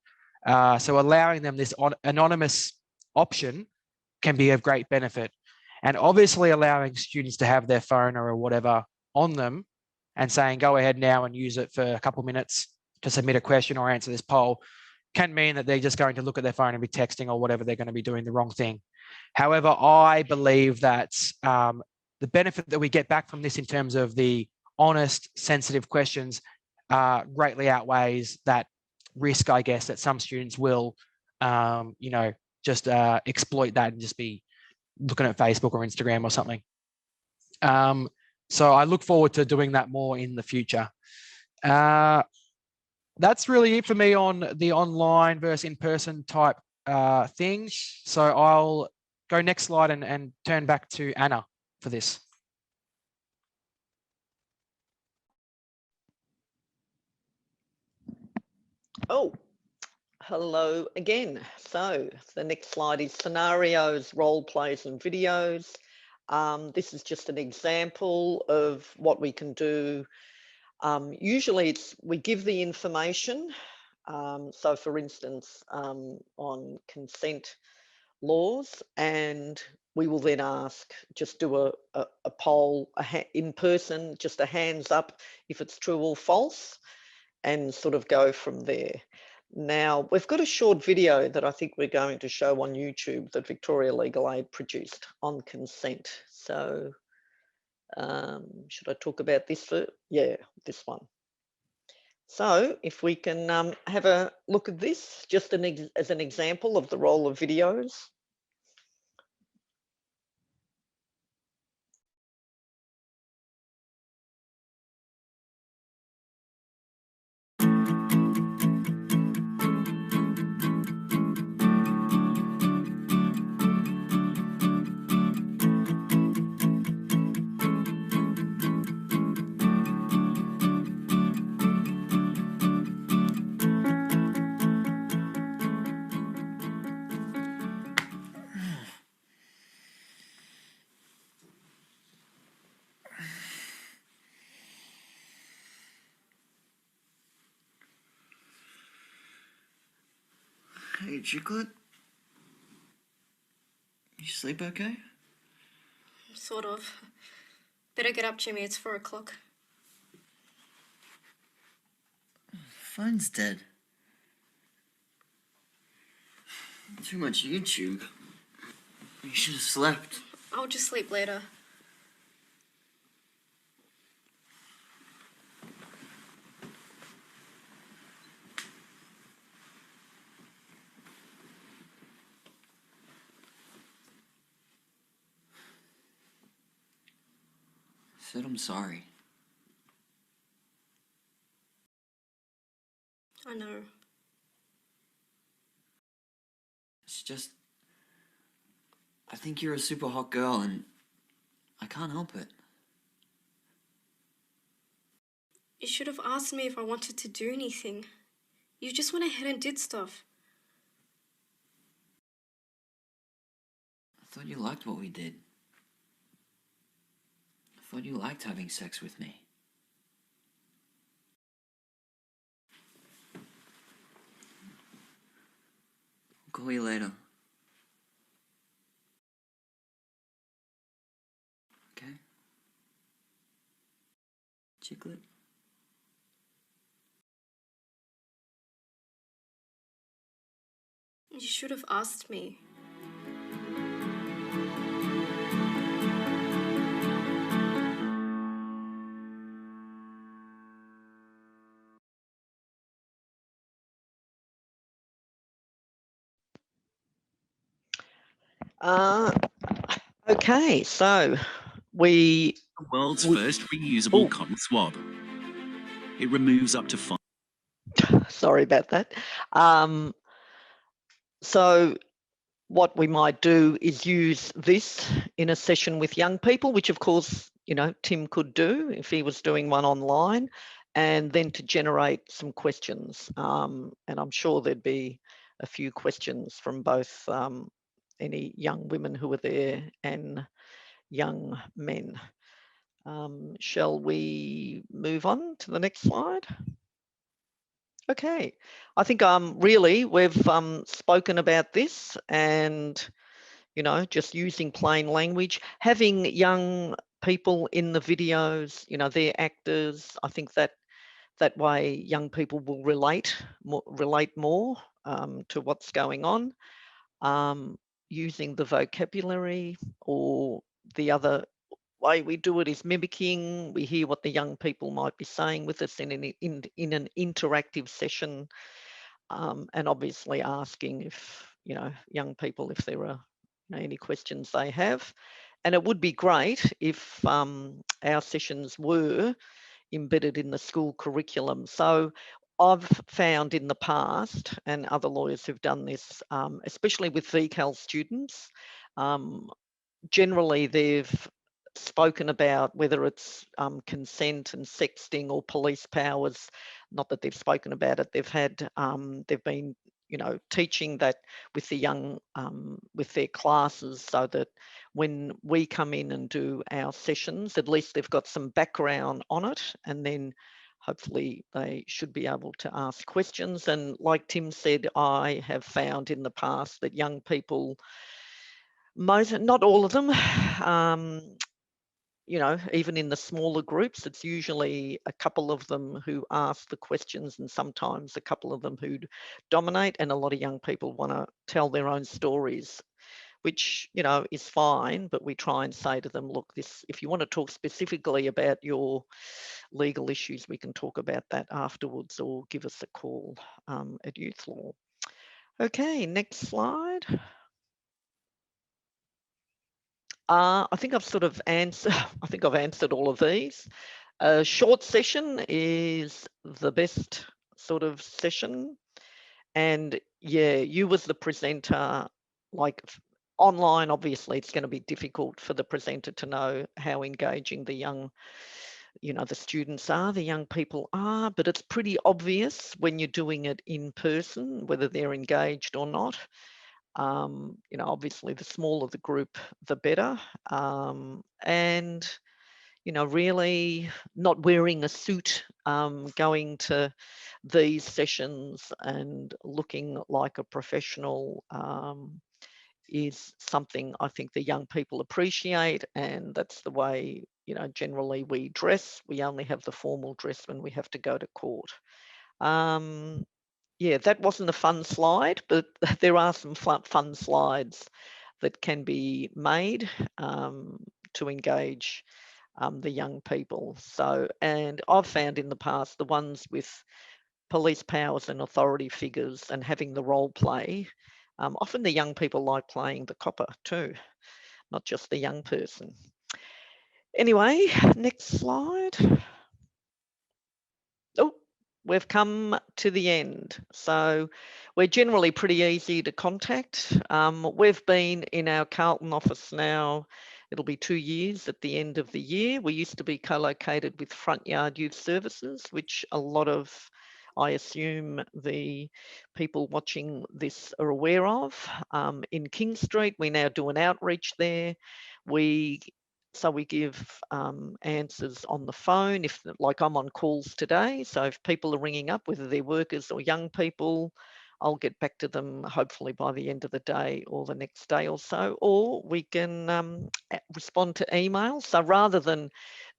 So allowing them this anonymous option can be of great benefit, and obviously allowing students to have their phone or whatever on them and saying, go ahead now and use it for a couple of minutes to submit a question or answer this poll, can mean that they're just going to look at their phone and be texting or whatever, they're going to be doing the wrong thing. However, I believe that the benefit that we get back from this in terms of the honest, sensitive questions greatly outweighs that risk, I guess, that some students will, just exploit that and just be looking at Facebook or Instagram or something. So I look forward to doing that more in the future. That's really it for me on the online versus in-person type thing. So I'll go next slide and turn back to Anna for this. Oh, hello again. So the next slide is scenarios, role plays and videos. This is just an example of what we can do. Usually we give the information. So for instance, on consent laws, and we will then ask, just do a poll in person, just a hands up if it's true or false, and sort of go from there. Now, we've got a short video that I think we're going to show on YouTube that Victoria Legal Aid produced on consent. So should I talk about this? Yeah, this one. So if we can have a look at this, just as an example of the role of videos. Hey, Chiclet. You sleep okay? Sort of. Better get up, Jimmy. It's 4 o'clock. Phone's dead. Too much YouTube. You should have slept. I'll just sleep later. I said I'm sorry. I know. It's just... I think you're a super hot girl and I can't help it. You should have asked me if I wanted to do anything. You just went ahead and did stuff. I thought you liked what we did. I thought you liked having sex with me. I'll call you later. Okay? Chiclet? You should have asked me. Okay, so we... The world's first reusable cotton swab. It removes up to 5... Sorry about that. So what we might do is use this in a session with young people, which of course, you know, Tim could do if he was doing one online, and then to generate some questions. And I'm sure there'd be a few questions from both any young women who were there and young men. Shall we move on to the next slide? Okay, I think really we've spoken about this, and you know, just using plain language, having young people in the videos, you know, they're actors. I think that way young people will relate more to what's going on. Using the vocabulary, or the other way we do it is mimicking. We hear what the young people might be saying with us in an interactive session, and obviously asking if, you know, young people, if there are, you know, any questions they have. And it would be great if our sessions were embedded in the school curriculum. So I've found in the past, and other lawyers who've done this, especially with VCAL students, generally they've spoken about whether it's consent and sexting or police powers. Not that they've spoken about it, they've had, they've been, you know, teaching that with the young, with their classes, so that when we come in and do our sessions, at least they've got some background on it, and then hopefully they should be able to ask questions. And like Tim said, I have found in the past that young people, not all of them, you know, even in the smaller groups, it's usually a couple of them who ask the questions, and sometimes a couple of them who dominate, and a lot of young people want to tell their own stories, which, you know, is fine, but we try and say to them, look, this, if you want to talk specifically about your legal issues, we can talk about that afterwards, or give us a call at Youthlaw. Okay, next slide. I think I've sort of answered, I think I've answered all of these. A short session is the best sort of session. And yeah, you as the presenter, like online, obviously it's going to be difficult for the presenter to know how engaging the young, you know, the students are, the young people are, but it's pretty obvious when you're doing it in person, whether they're engaged or not. You know, obviously the smaller the group, the better. And you know, really not wearing a suit, going to these sessions and looking like a professional is something I think the young people appreciate, and that's the way, you know, generally we dress. We only have the formal dress when we have to go to court. Yeah, that wasn't a fun slide, but there are some fun slides that can be made to engage the young people. So, and I've found in the past the ones with police powers and authority figures and having the role play, often the young people like playing the copper too, not just the young person. Anyway, next slide. Oh, we've come to the end. So we're generally pretty easy to contact. We've been in our Carlton office now, it'll be 2 years at the end of the year. We used to be co-located with Front Yard Youth Services, which a lot of, I assume, the people watching this are aware of. In King Street, we now do an outreach there. So we give answers on the phone, if like I'm on calls today. So if people are ringing up, whether they're workers or young people, I'll get back to them hopefully by the end of the day or the next day or so, or we can respond to emails. So rather than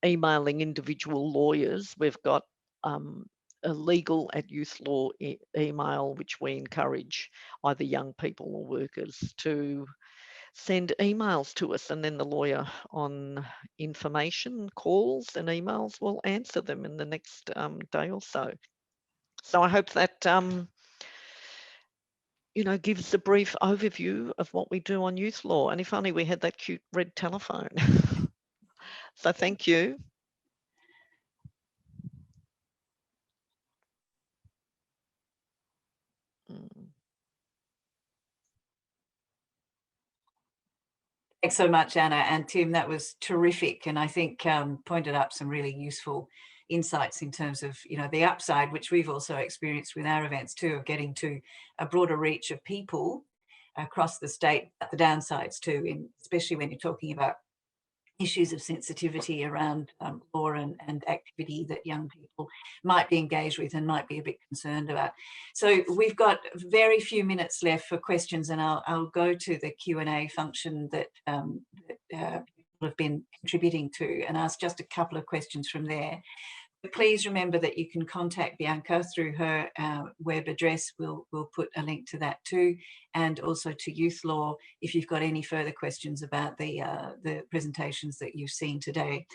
emailing individual lawyers, we've got a legal at Youthlaw email, which we encourage either young people or workers to send emails to us, and then the lawyer on information calls and emails will answer them in the next day or so. So I hope that you know, gives a brief overview of what we do on Youthlaw. And if only we had that cute red telephone. So thank you. Thanks so much, Anna and Tim. That was terrific, and I think pointed up some really useful insights in terms of, you know, the upside, which we've also experienced with our events too, of getting to a broader reach of people across the state, but the downsides too, especially when you're talking about issues of sensitivity around law and activity that young people might be engaged with and might be a bit concerned about. So we've got very few minutes left for questions, and I'll go to the Q&A function that people have been contributing to and ask just a couple of questions from there. Please remember that you can contact Bianca through her web address. We'll put a link to that too, and also to Youthlaw if you've got any further questions about the presentations that you've seen today.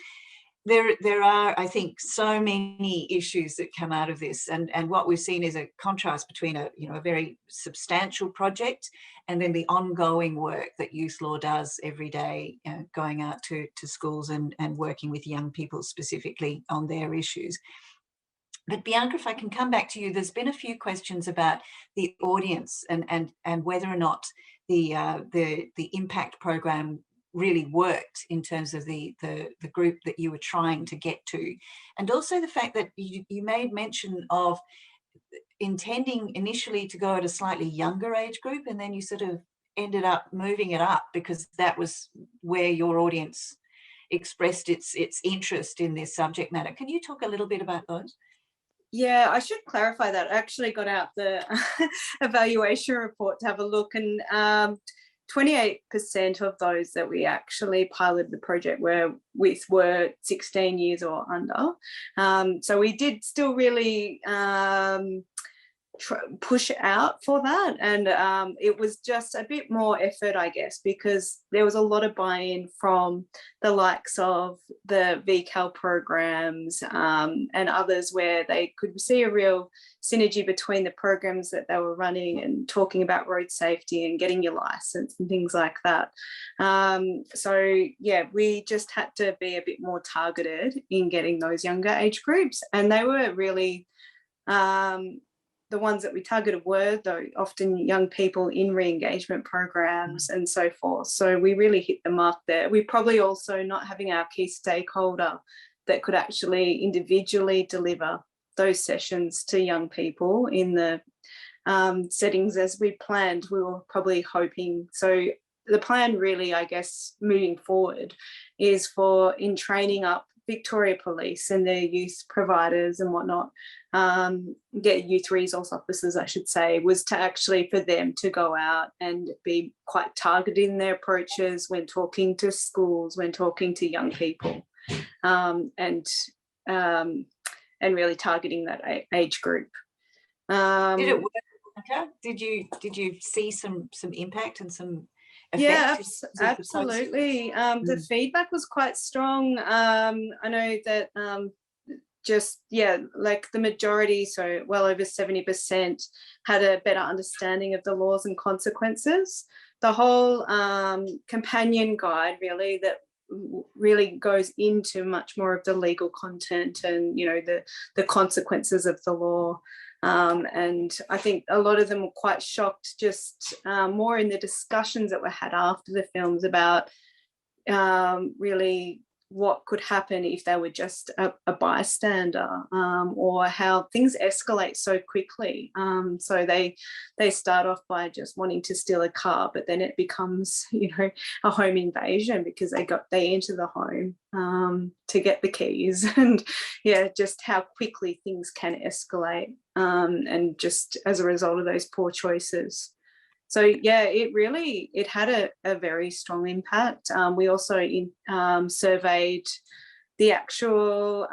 There are, I think, so many issues that come out of this, and what we've seen is a contrast between a very substantial project and then the ongoing work that Youthlaw does every day, going out to schools and working with young people specifically on their issues. But Bianca, if I can come back to you, there's been a few questions about the audience and whether or not the impact program really worked in terms of the group that you were trying to get to, and also the fact that you made mention of intending initially to go at a slightly younger age group, and then you sort of ended up moving it up because that was where your audience expressed its interest in this subject matter. Can you talk a little bit about those? Yeah, I should clarify that. I actually got out the evaluation report to have a look, and 28% of those that we actually piloted the project were 16 years or under. So we did still really push out for that, and it was just a bit more effort, I guess, because there was a lot of buy-in from the likes of the VCAL programs and others, where they could see a real synergy between the programs that they were running and talking about road safety and getting your license and things like that. So yeah, we just had to be a bit more targeted in getting those younger age groups, and they were really the ones that we targeted were, though, often young people in re-engagement programs and so forth. So we really hit the mark there. We probably also not having our key stakeholder that could actually individually deliver those sessions to young people in the settings as we planned. We were probably hoping. So the plan really, I guess, moving forward is for in training up Victoria Police and their youth providers and whatnot, youth resource officers, I should say, was to actually for them to go out and be quite targeted in their approaches when talking to schools, when talking to young people, and really targeting that age group. Did it work, Bianca? Did you see some impact and some effect? Yeah, absolutely. The feedback was quite strong. I know that like the majority, so well over 70%, had a better understanding of the laws and consequences. The whole companion guide really goes into much more of the legal content and the consequences of the law. And I think a lot of them were quite shocked, just more in the discussions that were had after the films about really what could happen if they were just a bystander, or how things escalate so quickly. So they start off by just wanting to steal a car, but then it becomes a home invasion because they enter the home to get the keys, and just how quickly things can escalate, and just as a result of those poor choices. So it had a very strong impact. We also surveyed the actual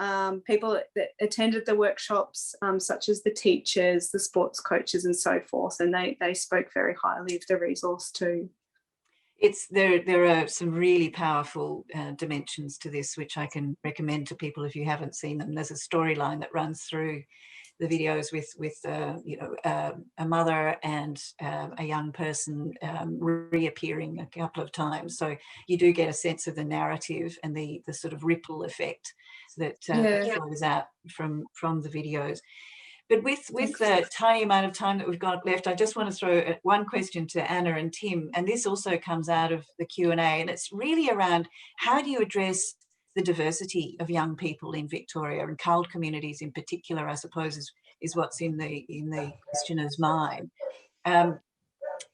people that attended the workshops, such as the teachers, the sports coaches, and so forth, and they spoke very highly of the resource too. There are some really powerful dimensions to this, which I can recommend to people if you haven't seen them. There's a storyline that runs through the videos with a mother and a young person reappearing a couple of times. So you do get a sense of the narrative and the sort of ripple effect that flows out from the videos. But with the tiny amount of time that we've got left, I just want to throw one question to Anna and Tim, and this also comes out of the Q&A, and it's really around how do you address the diversity of young people in Victoria, and CALD communities in particular, I suppose, is what's in the questioner's mind. And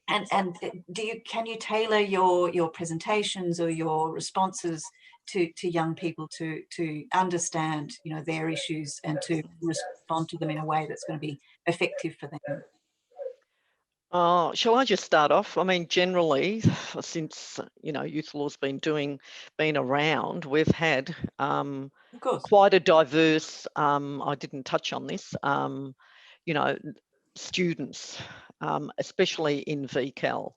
can you tailor your presentations or your responses to young people to understand their issues and to respond to them in a way that's going to be effective for them? Shall I just start off? I mean, generally, since Youthlaw's been around, we've had quite a diverse. I didn't touch on this. Students, especially in VCAL.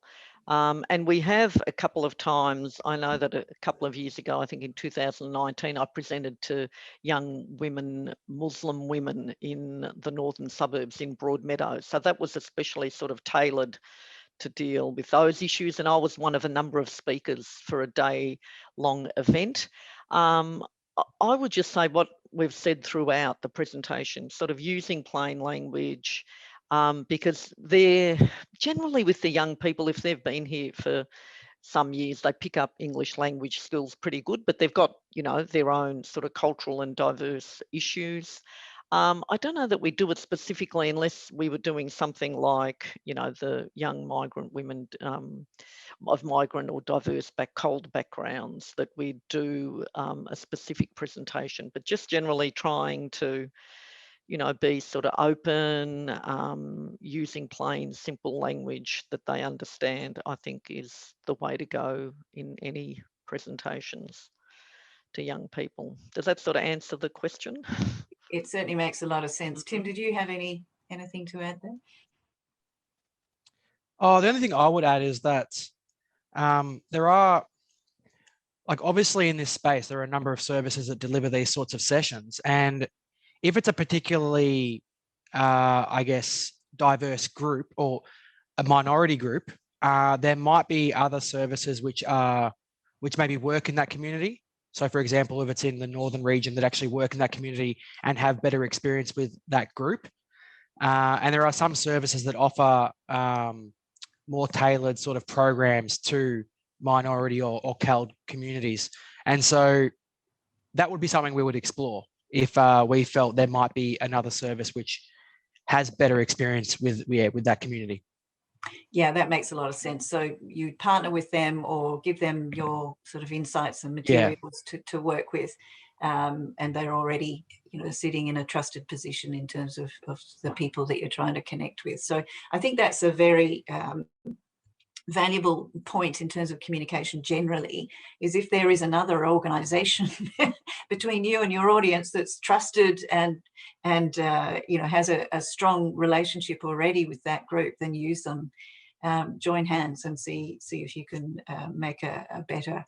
And we have a couple of times, I know that a couple of years ago, I think in 2019, I presented to young women, Muslim women in the northern suburbs in Broadmeadow. So that was especially sort of tailored to deal with those issues. And I was one of a number of speakers for a day-long event. I would just say what we've said throughout the presentation, sort of using plain language, because they're generally with the young people, if they've been here for some years, they pick up English language skills pretty good, but they've got, their own sort of cultural and diverse issues. I don't know that we do it specifically unless we were doing something like, the young migrant women of migrant or diverse CALD backgrounds, that we do a specific presentation, but just generally trying to be sort of open, using plain, simple language that they understand, I think is the way to go in any presentations to young people. Does that sort of answer the question? It certainly makes a lot of sense. Tim, did you have anything to add there? Oh, the only thing I would add is that there are, like, obviously in this space, there are a number of services that deliver these sorts of sessions. And if it's a particularly, I guess, diverse group or a minority group, there might be other services which maybe work in that community. So, for example, if it's in the northern region, that actually work in that community and have better experience with that group. And there are some services that offer more tailored sort of programs to minority or CALD communities. And so that would be something we would explore if we felt there might be another service which has better experience with that community. Yeah, that makes a lot of sense. So you partner with them or give them your sort of insights and materials to work with. and they're already, sitting in a trusted position in terms of the people that you're trying to connect with. So I think that's a very valuable point in terms of communication generally, is if there is another organisation between you and your audience that's trusted and has a strong relationship already with that group, then use them. Join hands and see if you can make a better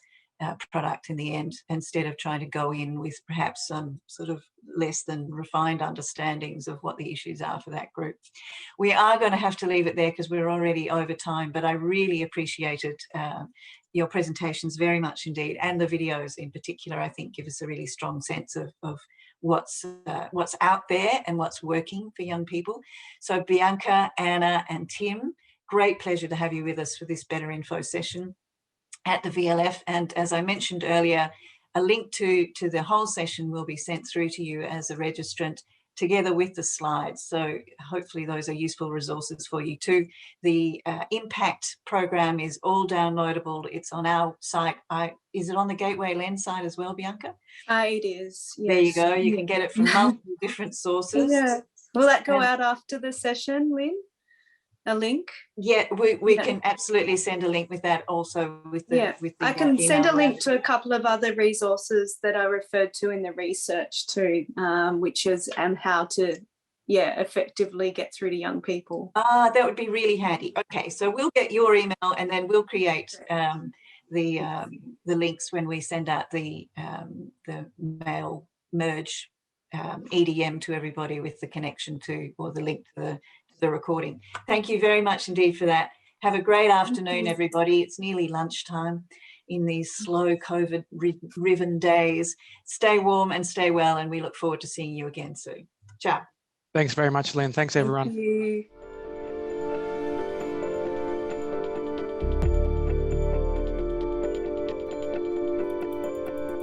product in the end, instead of trying to go in with perhaps some sort of less than refined understandings of what the issues are for that group. We are going to have to leave it there because we're already over time, but I really appreciated your presentations very much indeed, and the videos in particular, I think, give us a really strong sense of what's out there and what's working for young people. So Bianca, Anna and Tim, great pleasure to have you with us for this Better Info session at the VLF. And as I mentioned earlier, a link to the whole session will be sent through to you as a registrant, together with the slides. So hopefully those are useful resources for you too. The impact program is all downloadable. It's on our site. Is it on the Gateway Lens site as well, Bianca? It is, yes. There you go. You can get it from multiple different sources. Yeah. Will that go out after the session, Lynn? A link? Yeah, we can absolutely send a link with that also. I can send a link to a couple of other resources that I referred to in the research too, which is how to effectively get through to young people. That would be really handy. Okay, so we'll get your email and then we'll create the links when we send out the mail merge EDM to everybody with the connection to, or the link to the recording. Thank you very much indeed for that. Have a great afternoon, everybody. It's nearly lunchtime in these slow COVID-riven days. Stay warm and stay well, and we look forward to seeing you again soon. Ciao. Thanks very much, Lynn. Thanks, everyone. Thank you.